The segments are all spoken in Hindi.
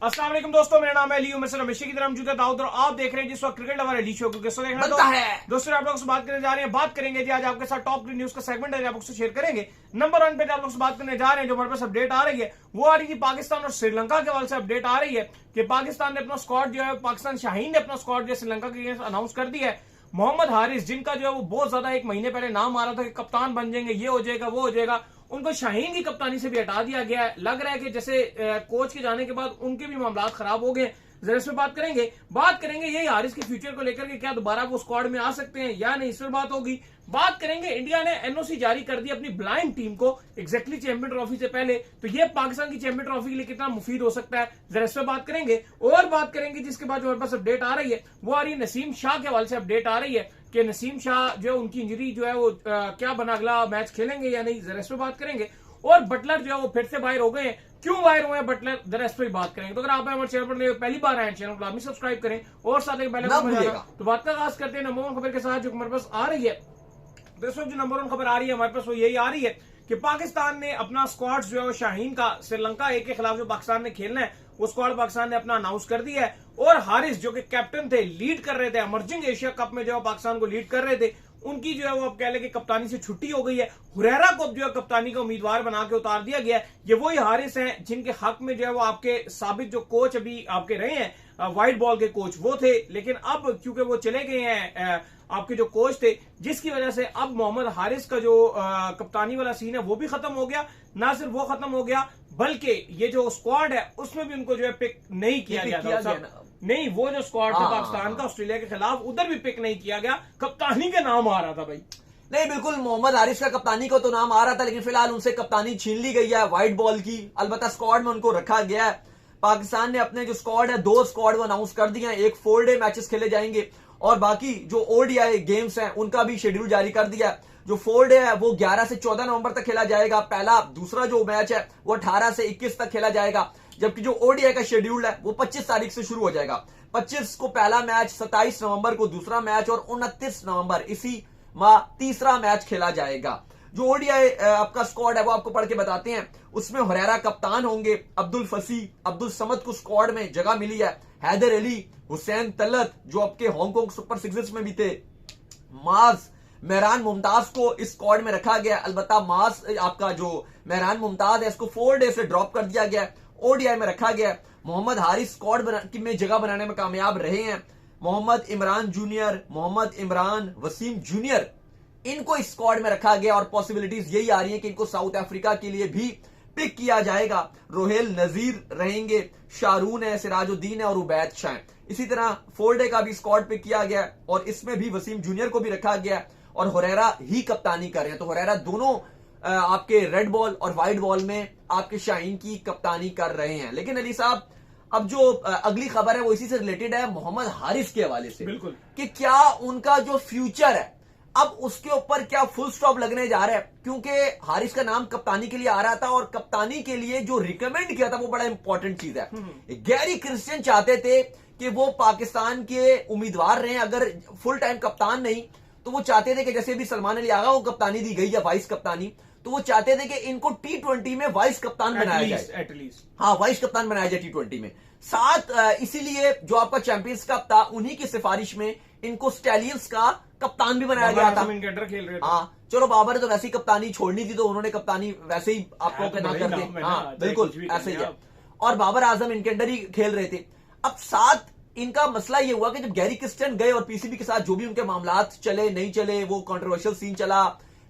अस्सलाम वालेकुम दोस्तों, मेरा नाम है अली उमर से हमेशा की तरह मौजूद है दाऊद और आप देख रहे हैं जिस वक्त क्रिकेट हमारे अली शो को किसको देखना दोस्तों आप लोगों से बात करने जा रहे हैं। बात करेंगे जी आज आपके साथ टॉप न्यूज का सेगमेंट है, आप लोग से शेयर करेंगे। नंबर 1 पे आप लोग से बात करने जा रहे हैं, जो हमारे पास अपडेट आ रही है वो आ रही थी पाकिस्तान और श्रीलंका के हवाले से अपडेट आ रही है कि पाकिस्तान ने अपना स्क्वाड जो है, पाकिस्तान शाहीन ने अपना स्क्वाड जो है श्रीलंका के अगेंस्ट अनाउंस कर दिया है। मोहम्मद हारिस जिनका जो है वो बहुत ज्यादा एक महीने पहले नाम आ रहा था कि कप्तान बन जाएंगे, ये हो जाएगा वो हो जाएगा, उनको शाहीन की कप्तानी से भी हटा दिया गया है। लग रहा है कि जैसे कोच के जाने के बाद उनके भी मामला खराब हो गए। जरा इस पर बात करेंगे यही हारिस के फ्यूचर को लेकर के, क्या दोबारा वो स्क्वाड में आ सकते हैं या नहीं, इस पर बात होगी। बात करेंगे इंडिया ने एनओसी जारी कर दी अपनी ब्लाइंड टीम को एग्जैक्टली चैंपियन ट्रॉफी से पहले, तो ये पाकिस्तान की चैंपियन ट्रॉफी के लिए कितना मुफीद हो सकता है, जरा इस पर बात करेंगे। और बात करेंगे जिसके बाद जो हमारे पास अपडेट आ रही है वो आ रही है नसीम शाह के हवाले से अपडेट आ रही है कि नसीम शाह जो है उनकी इंजरी जो है वो क्या बना, अगला मैच खेलेंगे या नहीं, जरा इस पर बात करेंगे। और बटलर जो है वो फिर से बाहर हो गए हैं, क्यों बाहर हुए हैं बटलर, जरा इस पर बात करेंगे। तो अगर आप हमारे चैनल पर पहली बार आए चैनल को लाजमी सब्सक्राइब करें और साथ एक बेल आइकन बजाएं। तो बात का आगाज करते हैं नंबर 1 खबर के साथ जो हमारे पास आ रही है। दोस्तों जो नंबर 1 खबर आ रही है हमारे पास वो यही आ रही है कि पाकिस्तान ने अपना स्क्वाड जो है वो शाहीन का श्रीलंका ए के खिलाफ जो पाकिस्तान ने खेलना है वो स्क्वाड पाकिस्तान ने अपना अनाउंस कर दिया है। और हारिस जो कि कैप्टन थे, लीड कर रहे थे अमर्जिंग एशिया कप में, जो है पाकिस्तान को लीड कर रहे थे, उनकी जो है वो अब कह लें कि कप्तानी से छुट्टी हो गई है। हुरैरा को जो है कप्तानी का उम्मीदवार बना के उतार दिया गया है। ये वही हारिस हैं जिनके हक में जो है वो आपके साबिक जो कोच अभी आपके रहे हैं, व्हाइट बॉल के कोच वो थे, लेकिन अब क्योंकि वो चले गए हैं आपके जो कोच थे, जिसकी वजह से अब मोहम्मद हारिस का जो कप्तानी वाला सीन है वो भी खत्म हो गया। ना सिर्फ वो खत्म हो गया बल्कि ये जो स्क्वाड है उसमें भी उनको जो है पिक नहीं किया गया। नहीं, वो जो स्क्वाड था पाकिस्तान का ऑस्ट्रेलिया के खिलाफ, उधर भी पिक नहीं किया गया, कप्तानी का नाम आ रहा था भाई। नहीं, बिल्कुल मोहम्मद हारिस का कप्तानी का तो नाम आ रहा था, लेकिन फिलहाल उनसे कप्तानी छीन ली गई है व्हाइट बॉल की। अलबत्ता स्क्वाड में उनको रखा गया है। पाकिस्तान ने अपने जो स्क्वाड है 2 स्क्वाड वो अनाउंस कर दिए हैं। एक 4 डे मैचेस खेले जाएंगे और बाकी जो ओडीआई गेम्स हैं उनका भी शेड्यूल जारी कर दिया है। जो 4 डे है वो 11 से 14 नवंबर तक खेला जाएगा। दूसरा जो मैच है वो 18 से 21 तक खेला जाएगा, जबकि जो ओडीआई का शेड्यूल है वो 25 तारीख से शुरू हो जाएगा। 25 को पहला मैच, 27 नवंबर को दूसरा मैच और 29 नवंबर इसी माह तीसरा मैच खेला जाएगा। जो ओडीआई आपका स्क्वाड है वो आपको पढ़ के बताते हैं। उसमें हुरैरा कप्तान होंगे, अब्दुल फसी, अब्दुल समद को स्क्वाड में जगह मिली है, हैदर अली, हुसैन तलत जो आपके हांगकांग सुपर सिक्सर्स में भी थे, माज, मेहरान मुमताज को इस स्क्वाड में रखा गया। अलबत्ता माज आपका जो मेहरान मुमताज है इसको 4 डे से ड्रॉप कर दिया गया, ओडीआई में रखा गया। मोहम्मद हारिस स्क्वाड में जगह बनाने में कामयाब रहे हैं। मोहम्मद इमरान जूनियर, मोहम्मद इमरान वसीम जूनियर, इनको इस स्क्वाड में रखा गया और पॉसिबिलिटीज यही आ रही है कि इनको साउथ अफ्रीका के लिए भी पिक किया जाएगा। रोहेल नजीर रहेंगे, शारून है, सिराजुद्दीन है और उबैद शाह। इसी तरह 4 डे का भी स्क्वाड पिक किया गया और इसमें भी वसीम जूनियर को भी रखा गया और हुरैरा ही कप्तानी कर रहे हैं। तो हुरैरा दोनों आपके रेड बॉल और व्हाइट बॉल में आपके शाहीन की कप्तानी कर रहे हैं। लेकिन अली साहब, अब जो अगली खबर है वो इसी से रिलेटेड है, मोहम्मद हारिस के हवाले से, बिल्कुल, कि क्या उनका जो फ्यूचर है अब उसके ऊपर क्या फुल स्टॉप लगने जा रहा है, क्योंकि हारिस का नाम कप्तानी के लिए आ रहा था और कप्तानी के लिए जो रिकमेंड किया था वो बड़ा इंपॉर्टेंट चीज है। गैरी क्रिस्टियन चाहते थे कि वो पाकिस्तान के उम्मीदवार रहे, अगर फुल टाइम कप्तान नहीं तो वो चाहते थे कि जैसे भी सलमान अली आगा को कप्तानी दी गई है, वाइस कप्तानी, तो वो चाहते थे कि इनको T20 में वाइस कप्तान बनाया जाए, एटलीस्ट हाँ वाइस कप्तान बनाया जाए T20 में। साथ इसीलिए जो आपका चैंपियंस कप था उन्हीं की सिफारिश में इनको स्टैलियंस का कप्तान भी बनाया गया था। खेल रहे थे। हाँ चलो, बाबर ने तो वैसे ही कप्तानी छोड़नी थी तो उन्होंने कप्तानी वैसे ही आपको ना कर दी। हाँ बिल्कुल ऐसे ही है। और बाबर आजम इनकेंडर ही खेल रहे थे। अब साथ इनका मसला ये हुआ कि जब गैरी क्रिस्टियन गए और पीसीबी के साथ जो भी उनके मामलात चले नहीं चले, वो कंट्रोवर्शियल सीन चला,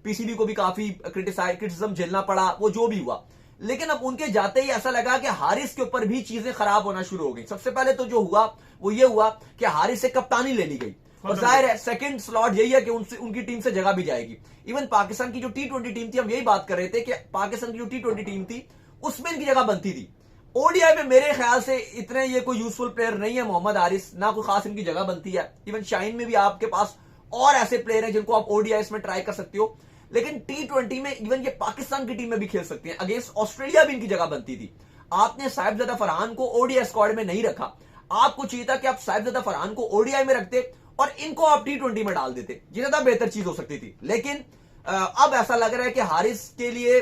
पीसीबी को भी काफी क्रिटिसिज्म झेलना पड़ा, वो जो भी हुआ, लेकिन अब उनके जाते ही ऐसा लगा कि हारिस के ऊपर भी चीजें खराब होना शुरू हो गई। सबसे पहले तो जो हुआ वो ये हुआ कि हारिस से कप्तानी ले ली गई और जाहिर है सेकंड स्लॉट यही है कि उनकी टीम से जगह भी जाएगी। इवन पाकिस्तान की जो T20 टीम थी, हम यही बात कर रहे थे कि पाकिस्तान की जो T20 टीम थी उसमें इनकी जगह बनती थी। ओडीआई में मेरे ख्याल से इतने ये कोई यूजफुल प्लेयर नहीं है मोहम्मद हारिस, ना कोई खास इनकी जगह बनती है। इवन शाहीन में भी आपके पास और ऐसे प्लेयर हैं जिनको आप ओडीआई में ट्राई कर सकते हो, लेकिन T20 में इवन ये पाकिस्तान की टीम में भी खेल सकते हैं। अगेंस्ट ऑस्ट्रेलिया भी इनकी जगह बनती थी। आपने साहिबजादा फरहान को ओडीआई स्क्वाड में नहीं रखा, आपको चाहिए था कि आप साहिबजादा फरहान को ओडीआई में रखते और इनको आप T20 में डाल देते, ये ज्यादा बेहतर चीज हो सकती थी। लेकिन अब ऐसा लग रहा है कि हारिस के लिए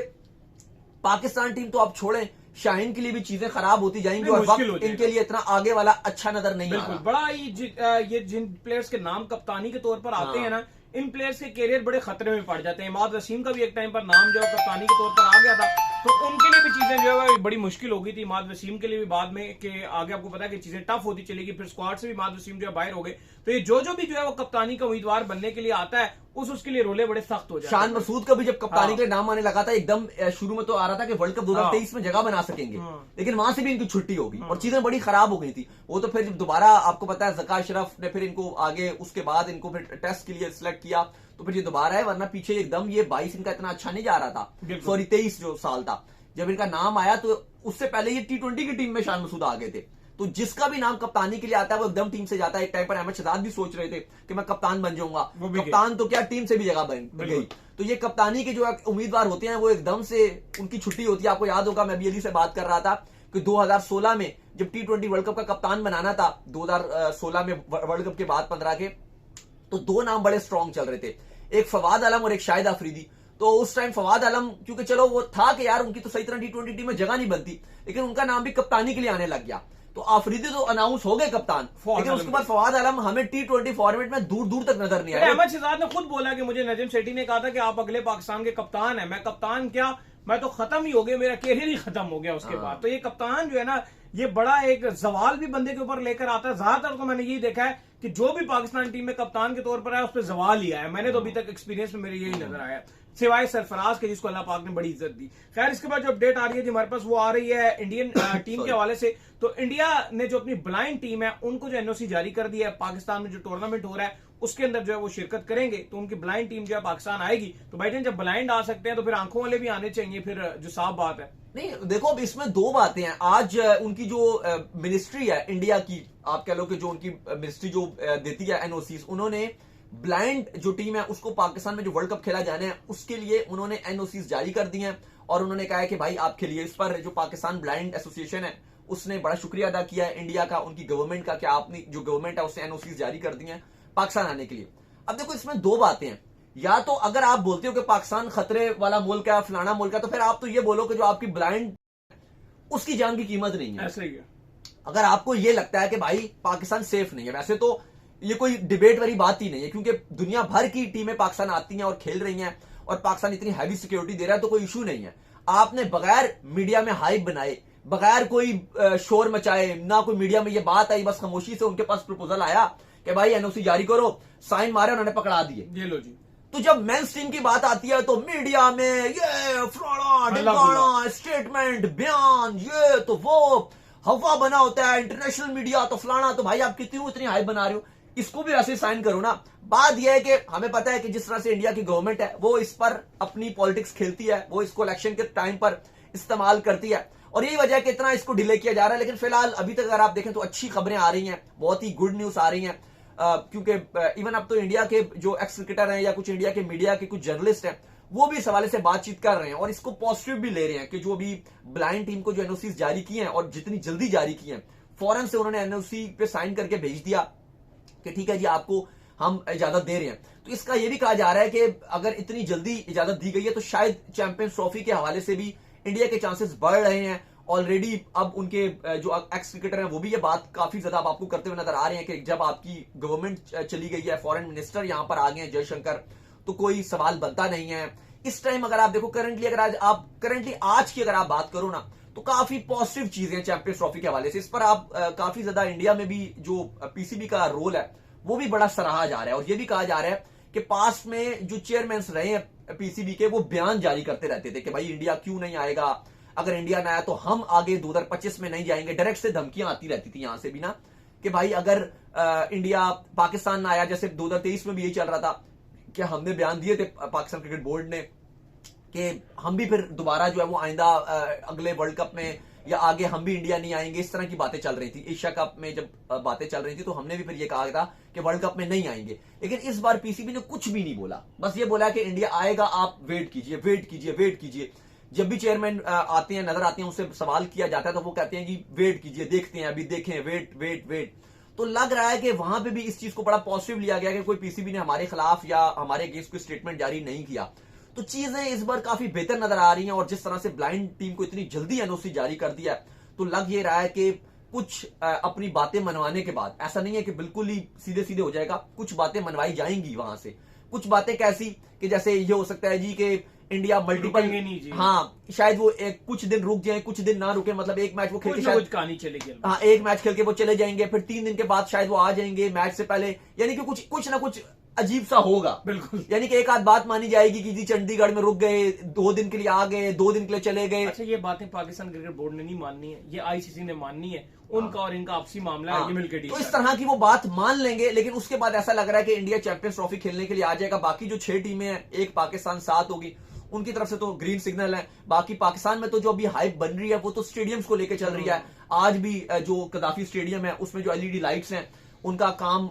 पाकिस्तान टीम तो आप छोड़ें, शाहीन के लिए भी चीजें खराब होती जाएंगी और मुश्किल हो वक्त जाएगा। इनके लिए इतना आगे वाला अच्छा नजर नहीं आ बिल्कुल रहा। बड़ा ये जिन प्लेयर्स के नाम कप्तानी के तौर पर आते हैं ना, इन प्लेयर्स के करियर बड़े खतरे में पड़ जाते हैं। इमाद वसीम का भी एक टाइम पर नाम जो है कप्तानी के तौर पर आ गया था, तो उनके लिए भी चीजें जो है बड़ी मुश्किल हो गई थी। इमाद वसीम के लिए भी बाद में कि आगे आपको पता है कि चीजें टफ होती चलेगी, फिर स्क्वाड से भी इमाद वसीम जो है बाहर हो गए। तो ये जो भी जो है वो कप्तानी का उम्मीदवार बनने के लिए आता है, उसके लिए रोले बड़े सख्त हो जाते हैं। शान मसूद का भी जब कप्तानी के लिए नाम आने लगा था, एकदम शुरू में तो आ रहा था कि वर्ल्ड कप 2023 में जगह बना सकेंगे, लेकिन वहां से भी इनकी छुट्टी हो गई और चीजें बड़ी खराब हो गई थी। वो तो फिर जब दोबारा आपको पता है ज़का अशरफ ने फिर इनको आगे उसके बाद इनको फिर टेस्ट के लिए सिलेक्ट किया, तो फिर ये दोबारा है, वरना पीछे एकदम ये 22 इनका इतना अच्छा नहीं जा रहा था, सॉरी 23 जो साल था जब इनका नाम आया, तो उससे पहले ये T20 की टीम में शान मसूद आ गए थे। तो जिसका भी नाम कप्तानी के लिए आता है वो एकदम टीम से जाता है। एक टाइम पर अहमद शहजाद भी सोच रहे थे कि मैं कप्तान बन जाऊंगा, कप्तान तो क्या टीम से भी जगह बन गई। तो ये कप्तानी के जो उम्मीदवार होते हैं वो एकदम से उनकी छुट्टी होती है। आपको याद होगा, मैं अभी अली से बात कर रहा था कि 2016 में जब T20 वर्ल्ड कप का कप्तान बनाना था, 2016 में वर्ल्ड कप के बाद 15 के, तो दो नाम बड़े स्ट्रांग चल रहे थे, एक फवाद आलम और एक शाहिद आफरीदी। तो उस टाइम फवाद आलम, क्योंकि चलो वो था कि यार उनकी तो सही तरह T20 टीम में जगह नहीं बनती, लेकिन उनका नाम भी कप्तानी के लिए आने लग गया। तो आफरीदी तो अनाउंस हो गए कप्तान, लेकिन उसके बाद फवाद आलम हमें T20 फॉर्मेट में दूर दूर तक नजर नहीं आया। अहमद शहजाद ने खुद बोला कि मुझे नजीम सेठी ने कहा था कि आप अगले पाकिस्तान के कप्तान हैं। मैं कप्तान क्या, मैं तो खत्म ही हो गया, मेरा कैरियर ही खत्म हो गया उसके बाद। तो ये कप्तान जो है ना, ये बड़ा एक सवाल भी बंदे के ऊपर लेकर आता है। ज्यादातर तो मैंने यही देखा है कि जो भी पाकिस्तान टीम में कप्तान के तौर पर आया उस पर सवाल ही आया। मैंने तो अभी तक एक्सपीरियंस में मेरे यही नजर आया, सिवाय सरफराज के जिसको अल्लाह पाक ने बड़ी इज्जत दी। खैर, इसके बाद जो अपडेट आ रही है जी हमारे पास, वो आ रही है इंडियन टीम के हवाले से। तो इंडिया ने जो अपनी ब्लाइंड टीम है उनको जो एनओसी जारी कर दिया है, पाकिस्तान में जो टूर्नामेंट हो रहा है उसके अंदर जो है वो शिरकत करेंगे, तो उनकी ब्लाइंड टीम जो है पाकिस्तान आएगी। तो भाईजान जब ब्लाइंड आ सकते हैं तो फिर आंखों वाले भी आने चाहिए, फिर जो साफ बात है। नहीं देखो, अब इसमें दो बातें हैं। आज उनकी जो मिनिस्ट्री है इंडिया की, आप कह लो कि जो उनकी मिनिस्ट्री जो देती है एनओसीज, उन्होंने ब्लाइंड जो टीम है उसको पाकिस्तान में जो वर्ल्ड कप खेला जाना है उसके लिए उन्होंने एनओसीज जारी कर दी हैं और उन्होंने कहा है कि भाई आप खेलिए। इस पर जो पाकिस्तान ब्लाइंड एसोसिएशन है उसने बड़ा शुक्रिया अदा किया है इंडिया का, उनकी गवर्नमेंट का, कि आपने जो गवर्नमेंट है उसने एनओसीज जारी कर दी हैं पाकिस्तान आने के लिए। अब देखो, इसमें दो बातें हैं। या तो अगर आप बोलते हो कि पाकिस्तान खतरे वाला मुल्क है, फलाना मुल्क है, तो फिर आप तो ये बोलो कि जो आपकी ब्लाइंड उसकी जान की कीमत नहीं है। ऐसा ही है। अगर आपको ये लगता है कि भाई पाकिस्तान सेफ नहीं है, वैसे तो ये कोई डिबेट वाली बात ही नहीं है, क्योंकि दुनिया भर की टीमें पाकिस्तान आती हैं और खेल रही हैं और पाकिस्तान इतनी हैवी सिक्योरिटी दे रहा है, तो कोई इशू नहीं है। आपने बगैर मीडिया में हाइप बनाए, बगैर कोई शोर मचाए, ना कोई मीडिया में ये बात आई, बस खामोशी से उनके पास प्रपोजल आया कि भाई एनओसी जारी करो, साइन मारे, उन्होंने पकड़ा दिए। ये लो जी। तो जब मेंस टीम की बात आती है तो मीडिया में ये फलाना ढिकाना स्टेटमेंट बयान, ये तो वो हवा बना होता है, इंटरनेशनल मीडिया तो फलाना। तो भाई आप कितनी इतनी हाइप बना रहे हो, इसको भी वैसे साइन करो ना। बात यह है कि हमें पता है कि जिस तरह से इंडिया की गवर्नमेंट है वो इस पर अपनी पॉलिटिक्स खेलती है, वो इसको इलेक्शन के टाइम पर इस्तेमाल करती है और यही वजह है कि इतना इसको डिले किया जा रहा है। लेकिन फिलहाल अभी तक अगर आप देखें तो अच्छी खबरें आ रही हैं, बहुत ही गुड न्यूज आ रही हैं, क्योंकि इवन अब तो इंडिया के जो एक्स क्रिकेटर हैं या कुछ इंडिया के मीडिया के कुछ जर्नलिस्ट हैं वो भी इस हवाले से बातचीत कर रहे हैं और इसको पॉजिटिव भी ले रहे हैं कि जो भी ब्लाइंड टीम को जो एनओसीज जारी की हैं और जितनी जल्दी जारी की हैं, फौरन से उन्होंने एनओसी पे साइन करके भेज दिया कि ठीक है जी आपको हम इजाजत दे रहे हैं। तो इसका यह भी कहा जा रहा है कि अगर इतनी जल्दी इजाजत दी गई है तो शायद चैंपियंस ट्रॉफी के हवाले से भी इंडिया के चांसेस बढ़ रहे हैं। ऑलरेडी अब उनके जो एक्स क्रिकेटर हैं वो भी ये बात काफी ज्यादा आपको करते हुए नजर आ रहे हैं कि जब आपकी गवर्नमेंट चली गई है, फॉरेन मिनिस्टर यहां पर आ गए हैं जयशंकर, तो कोई सवाल बनता नहीं है। इस टाइम अगर आप देखो करंटली, अगर आज की अगर आप बात करो ना, तो काफी पॉजिटिव चीजें चैंपियंस ट्रॉफी के हवाले से। इस पर आप काफी ज्यादा इंडिया में भी जो पीसीबी का रोल है वो भी बड़ा सराहा जा रहा है और ये भी कहा जा रहा है कि पास में जो चेयरमैन रहे हैं पीसीबी के वो बयान जारी करते रहते थे कि भाई इंडिया क्यों नहीं आएगा, अगर इंडिया ना आया तो हम आगे 2025 में नहीं जाएंगे। डायरेक्ट से धमकियां आती रहती थी यहां से भी ना कि भाई अगर इंडिया पाकिस्तान ना आया, जैसे 2023 में भी यही चल रहा था कि हमने बयान दिए थे पाकिस्तान क्रिकेट बोर्ड ने कि हम भी फिर दोबारा जो है वो आइंदा अगले वर्ल्ड कप में या आगे हम भी इंडिया नहीं आएंगे। इस तरह की बातें चल रही थी। एशिया कप में जब बातें चल रही थी तो हमने भी फिर ये कहा था कि वर्ल्ड कप में नहीं आएंगे, लेकिन इस बार पीसीबी ने कुछ भी नहीं बोला, बस ये बोला कि इंडिया आएगा, आप वेट कीजिए वेट कीजिए वेट कीजिए। जब भी चेयरमैन आते हैं नजर आते हैं उनसे सवाल किया जाता है तो वो कहते हैं जी वेट कीजिए, देखते हैं, अभी देखें, वेट वेट वेट। तो लग रहा है कि वहां पे भी इस चीज को बड़ा पॉजिटिव लिया गया कि कोई पीसीबी ने हमारे खिलाफ या हमारे अगेंस्ट कोई स्टेटमेंट जारी नहीं किया। तो चीजें इस बार काफी बेहतर नजर आ रही हैं, और जिस तरह से ब्लाइंड टीम को इतनी जल्दी एनओसी जारी कर दिया है, तो लग ये रहा है कि कुछ अपनी बातें मनवाने के बाद, ऐसा नहीं है कि बिल्कुल ही सीधे सीधे हो जाएगा, कुछ बातें मनवाई जाएंगी वहां से। कुछ बातें कैसी कि जैसे ये हो सकता है जी कि इंडिया मल्टीपल, हाँ शायद वो कुछ दिन रुक जाए, कुछ दिन ना रुके, मतलब एक मैच वो खेल के शायद कहानी चलेगी, हाँ एक मैच खेल के वो चले जाएंगे, फिर 3 दिन के बाद शायद वो आ जाएंगे मैच से पहले, यानी कि कुछ ना कुछ अजीब सा होगा। बिल्कुल, यानी कि एक आध बात मानी जाएगी कि जी चंडीगढ़ में रुक गए, 2 दिन के लिए आ गए, 2 दिन के लिए चले गए। अच्छा, ये बातें पाकिस्तान क्रिकेट बोर्ड ने नहीं माननी है, ये आईसीसी ने माननी है, उनका और इनका आपसी मामला है, ये मिलकर तो इस तरह की वो बात मान लेंगे, लेकिन उसके बाद ऐसा लग रहा है कि इंडिया चैंपियंस ट्रॉफी खेलने के लिए आ जाएगा। बाकी जो 6 टीमें हैं, एक पाकिस्तान 7 होगी, उनकी तरफ से तो ग्रीन सिग्नल है। बाकी पाकिस्तान में तो जो अभी हाइप बन रही है वो तो स्टेडियम्स को लेकर चल रही है। आज भी जो कदाफी स्टेडियम है उसमें जो एलईडी लाइट्स हैं उनका काम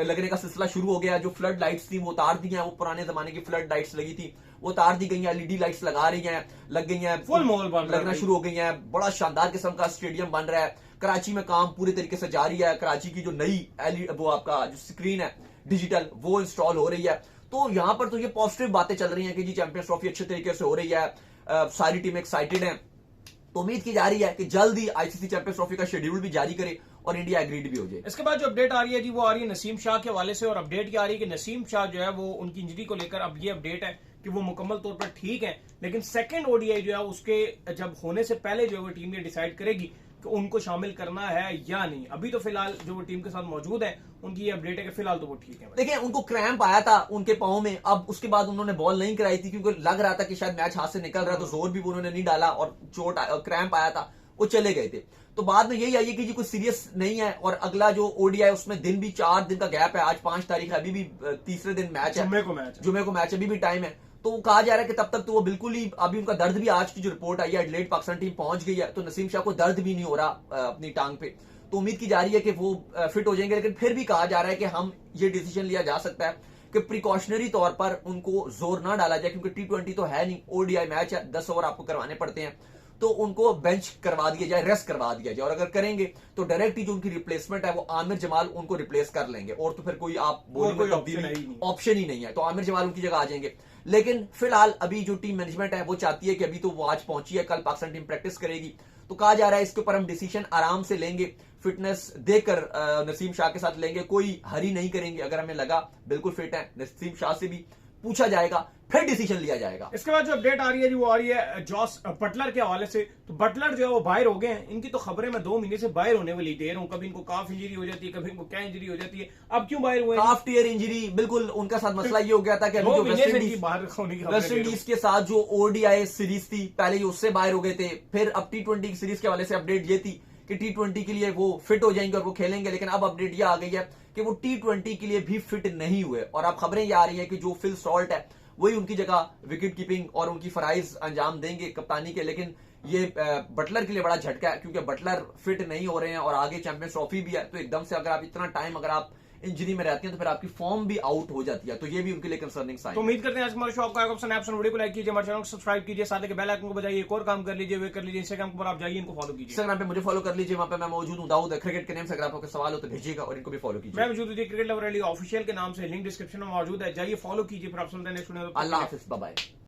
लगने का सिलसिला शुरू हो गया। जो फ्लड लाइट्स थी वो उतार दी हैं, वो पुराने जमाने की फ्लड लाइट्स लगी थी वो उतार दी गई हैं, एलईडी लाइट्स लगा रही हैं, लग गई हैं, फुल माहौल लगना शुरू हो गई हैं। बड़ा शानदार किस्म का स्टेडियम बन रहा है। कराची में काम पूरे तरीके से जारी है। कराची की जो नई वो आपका जो स्क्रीन है डिजिटल वो इंस्टॉल हो रही है। तो यहां पर तो ये पॉजिटिव बातें चल रही हैं कि जी चैंपियंस ट्रॉफी अच्छे तरीके से हो रही है, सारी टीम एक्साइटेड हैं। तो उम्मीद की जा रही है कि जल्द ही आईसीसी चैंपियंस ट्रॉफी का शेड्यूल भी जारी करे और इंडिया एग्रीड भी हो जाए। इसके बाद जो अपडेट आ रही है जी वो आ रही है नसीम शाह के हवाले से, और अपडेट क्या आ रही है कि नसीम शाह जो है वो उनकी इंजरी को लेकर अब ये अपडेट है कि वो मुकम्मल तौर पर ठीक है, लेकिन सेकंड ओडीआई जो है उसके जब होने से पहले जो है वो टीम ये डिसाइड करेगी कि उनको शामिल करना है या नहीं। अभी तो फिलहाल जो वो टीम के साथ मौजूद है उनकी ये अपडेट है कि फिलहाल तो वो ठीक है। देखिए उनको क्रैम्प आया था उनके पांव में, अब उसके बाद उन्होंने बॉल नहीं कराई थी क्योंकि लग रहा था कि शायद मैच हाथ से निकल रहा है, तो जोर भी उन्होंने नहीं डाला और चोट क्रैम्प आया था, वो चले गए थे। तो बाद में यही आई है कि जी कुछ सीरियस नहीं है, और अगला जो ओडीआई उसमें दिन भी 4 दिन का गैप है। आज 5 तारीख है, अभी भी तीसरे दिन मैच है, जुम्मे को मैच अभी भी टाइम है। तो कहा जा रहा है कि तब तक तो वो बिल्कुल ही, अभी उनका दर्द भी, आज की जो रिपोर्ट आई है एडिलेड पाकिस्तान टीम पहुंच गई है, तो नसीम शाह को दर्द भी नहीं हो रहा अपनी टांग पे। तो उम्मीद की जा रही है कि वो फिट हो जाएंगे, लेकिन फिर भी कहा जा रहा है कि हम ये डिसीजन लिया जा सकता है कि प्रिकॉशनरी तौर पर उनको जोर ना डाला जाए, क्योंकि T20 तो है नहीं, ओडीआई मैच है, 10 ओवर आपको करवाने पड़ते हैं, तो उनको बेंच करवा दिया जाए, रेस्ट करवा दिया जाए। और अगर करेंगे तो डायरेक्ट ही जो उनकी रिप्लेसमेंट है वो आमिर जमाल उनको रिप्लेस कर लेंगे, और तो फिर कोई आप कोई ऑप्शन ही नहीं है, तो आमिर जमाल उनकी जगह आ जाएंगे। लेकिन फिलहाल अभी जो टीम मैनेजमेंट है वो चाहती है कि अभी तो वो आज पहुंची है, कल पाकिस्तान टीम प्रैक्टिस करेगी, तो कहा जा रहा है इसके ऊपर हम डिसीजन आराम से लेंगे, फिटनेस देकर नसीम शाह के साथ लेंगे, कोई हरी नहीं करेंगे। अगर हमें लगा बिल्कुल फिट है, नसीम शाह से भी पूछा जाएगा, फिर डिसीजन लिया जाएगा। इसके बाद जो अपडेट आ रही है जी वो आ रही है जॉस बटलर के हवाले से। तो बटलर जो है वो बाहर हो गए हैं, इनकी तो खबरें मैं 2 महीने से बाहर होने वाली दे रहा हूं, कभी इनको काफ इंजरी हो जाती है, कभी इनको क्या इंजरी हो जाती है। अब क्यों बाहर हुए? काफ टीयर इंजरी, बिल्कुल उनका साथ मसला ये हो गया था कि अभी जो वेस्ट इंडीज के साथ जो ओडीआई सीरीज थी पहले ही उससे बाहर हो गए थे। फिर अब T20 की सीरीज के हवाले से अपडेट ये थी कि T20 के लिए वो फिट हो जाएंगे और वो खेलेंगे, लेकिन अब अपडेट ये आ गई है कि वो T20 के लिए भी फिट नहीं हुए। और अब खबरें ये आ रही है कि जो फिल सॉल्ट है वही उनकी जगह विकेट कीपिंग और उनकी फराइज अंजाम देंगे कप्तानी के। लेकिन ये बटलर के लिए बड़ा झटका है, क्योंकि बटलर फिट नहीं हो रहे हैं और आगे चैंपियंस ट्रॉफी भी है, तो एकदम से अगर आप इतना टाइम अगर आप इंजरी में रहती हैं तो फिर आपकी फॉर्म भी आउट हो जाती है, तो ये भी उनके लिए कंसर्निंग साइन। तो उम्मीद करते हैं आज हमारे शो आपको आएगा पसंद। वीडियो को लाइक कीजिए, हमारे चैनल को सब्सक्राइब कीजिए, साथ ही बेल आइकन को बजाइए, एक और काम कर लीजिए, वे कर लीजिए, इंस्टाग्राम पर आप जाइए, इनको फॉलो कीजिए, इंस्टाग्राम पे मुझे फॉलो कर लीजिए, वहां पे मैं मौजूद हूं दाऊद क्रिकेट के नेम से। अगर आपको सवाल हो तो भेजिएगा और इनको भी फॉलो कीजिए। मैं मौजूद हूं क्रिकेट लवर अली ऑफिशियल के नाम से, लिंक डिस्क्रिप्शन में मौजूद है, जाइए फॉलो कीजिए। फिर आप सुनते हैं नेक्स्ट वीडियो। अल्लाह हाफिज, बाय बाय।